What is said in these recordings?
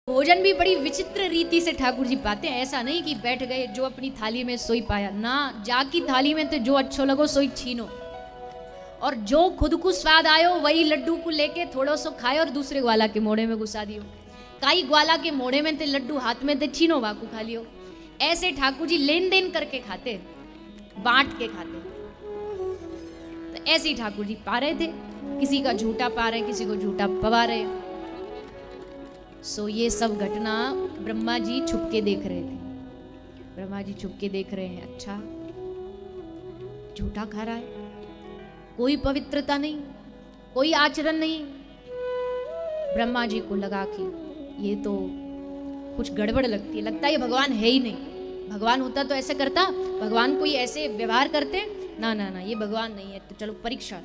भोजन भी बड़ी विचित्र रीति से ठाकुर जी पाते हैं। ऐसा नहीं कि बैठ गए जो अपनी थाली में सोई पाया ना, जाकी थाली में तो जो अच्छो लगो सोई छीनो, और जो खुद को स्वाद आयो वही लड्डू को लेके थोड़ा सो खाए और दूसरे ग्वाला के मोड़े में घुसा दियो। काई ग्वाला के मोड़े में ते लड्डू हाथ में ते छीनो वाकू खा लियो। ऐसे ठाकुर जी लेन देन करके खाते, बांट के खाते। तो ऐसे ही ठाकुर जी पा रहे थे, किसी का झूठा पा रहे, किसी को झूठा पवा रहे। सो ये सब घटना ब्रह्मा जी छुप के देख रहे थे। ब्रह्मा जी छुप के देख रहे हैं, अच्छा झूठा खा रहा है, कोई पवित्रता नहीं, कोई आचरण नहीं। ब्रह्मा जी को लगा कि ये तो कुछ गड़बड़ लगती है, लगता है ये भगवान है ही नहीं। भगवान होता तो ऐसे करता, भगवान कोई ऐसे व्यवहार करते ना ना ना, ये भगवान नहीं है। तो चलो परीक्षा,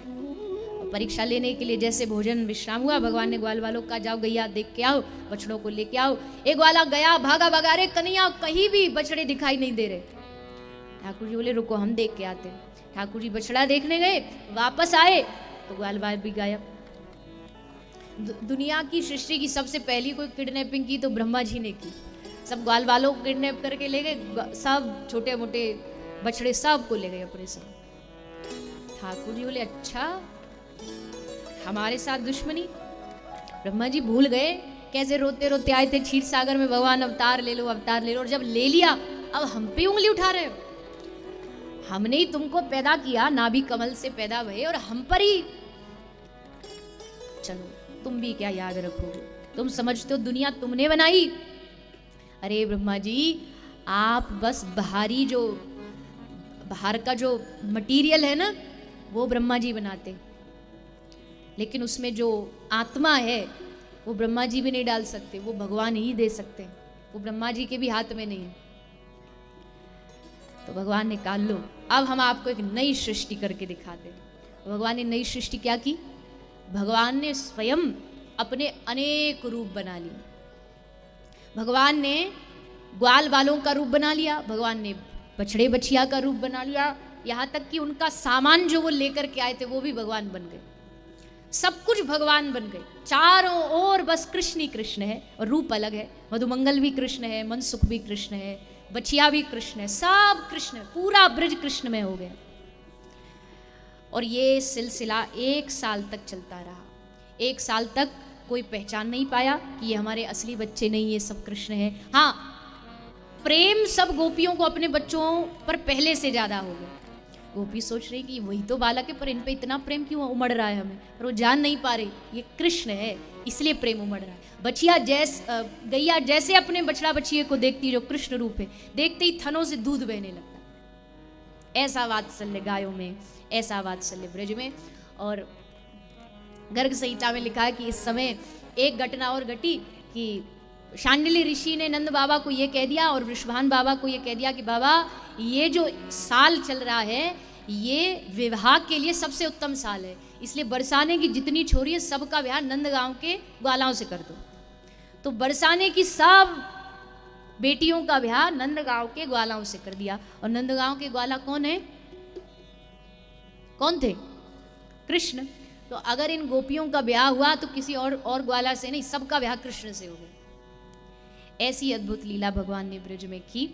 परीक्षा लेने के लिए जैसे भोजन विश्राम हुआ, भगवान ने ग्वाल वालों का जाओ गैया देख के आओ, बछड़ों को लेके आओ। एक ग्वाला गया, भागा भगा रे कन्हैया, कहीं भी बछड़े दिखाई नहीं दे रहे। ठाकुर जी बोले रुको हम देख के आते हैं। ठाकुर जी बछड़ा देखने गए, वापस आए तो ग्वाल वाल भी गायब। दुनिया की सृष्टि की सबसे पहली कोई किडनैपिंग की तो ब्रह्मा जी ने की। सब ग्वाल वालों को किडनैप करके ले गए, सब छोटे मोटे बछड़े सब को ले गए अपने साथ। ठाकुर जी बोले अच्छा हमारे साथ दुश्मनी। ब्रह्मा जी भूल गए कैसे रोते रोते आए थे क्षीर सागर में, भगवान अवतार ले लो अवतार ले लो, और जब ले लिया अब हम पे उंगली उठा रहे हो। हमने ही तुमको पैदा किया, नाभि कमल से पैदा भये, और हम पर ही चलो तुम भी क्या याद रखोगे, तुम समझते हो दुनिया तुमने बनाई। अरे ब्रह्मा जी आप बस बाहरी जो बाहर का जो मटीरियल है ना वो ब्रह्मा जी बनाते, लेकिन उसमें जो आत्मा है वो ब्रह्मा जी भी नहीं डाल सकते, वो भगवान ही दे सकते हैं, वो ब्रह्मा जी के भी हाथ में नहीं है। तो भगवान ने कहा लो अब हम आपको एक नई सृष्टि करके दिखाते हैं। भगवान ने नई सृष्टि क्या की? भगवान ने स्वयं अपने अनेक रूप बना लिए। भगवान ने ग्वाल वालों का रूप बना लिया, भगवान ने बछड़े बछिया का रूप बना लिया, यहाँ तक कि उनका सामान जो वो लेकर के आए थे वो भी भगवान बन गए। सब कुछ भगवान बन गए, चारों ओर बस कृष्ण ही कृष्ण है, और रूप अलग है। मधुमंगल भी कृष्ण है, मनसुख भी कृष्ण है, बछिया भी कृष्ण है, सब कृष्ण है, पूरा ब्रज कृष्ण में हो गया। और ये सिलसिला 1 साल तक चलता रहा। 1 साल तक कोई पहचान नहीं पाया कि ये हमारे असली बच्चे नहीं, ये सब कृष्ण है। हाँ प्रेम सब गोपियों को अपने बच्चों पर पहले से ज्यादा हो गया। गोपी सोच रही कि वही तो बालक है, पर इन पे इतना प्रेम क्यों उमड़ रहा है हमें, पर वो जान नहीं पा रही ये कृष्ण है इसलिए प्रेम उमड़ रहा है। बछिया गैया जैसे अपने बछड़ा बछिए को देखती जो कृष्ण रूप है, देखते ही थनों से दूध बहने लगता। ऐसा वात्सल्य गायों में, ऐसा वात्सल्य ब्रज में। और गर्ग संहिता में लिखा है कि इस समय एक घटना और घटी कि शांडिल्य ऋषि ने नंद बाबा को ये कह दिया और वृषभान बाबा को ये कह दिया कि बाबा ये जो साल चल रहा है ये विवाह के लिए सबसे उत्तम साल है, इसलिए बरसाने की जितनी छोरी है सबका विवाह नंदगांव के ग्वालाओं से कर दो। तो बरसाने की सब बेटियों का विवाह नंदगांव के ग्वालाओं से कर दिया। और नंदगांव के ग्वाला कौन है, कौन थे? कृष्ण। तो अगर इन गोपियों का ब्याह हुआ तो किसी और ग्वाला से नहीं, सबका ब्याह कृष्ण से हो गया। ऐसी अद्भुत लीला भगवान ने ब्रज में की।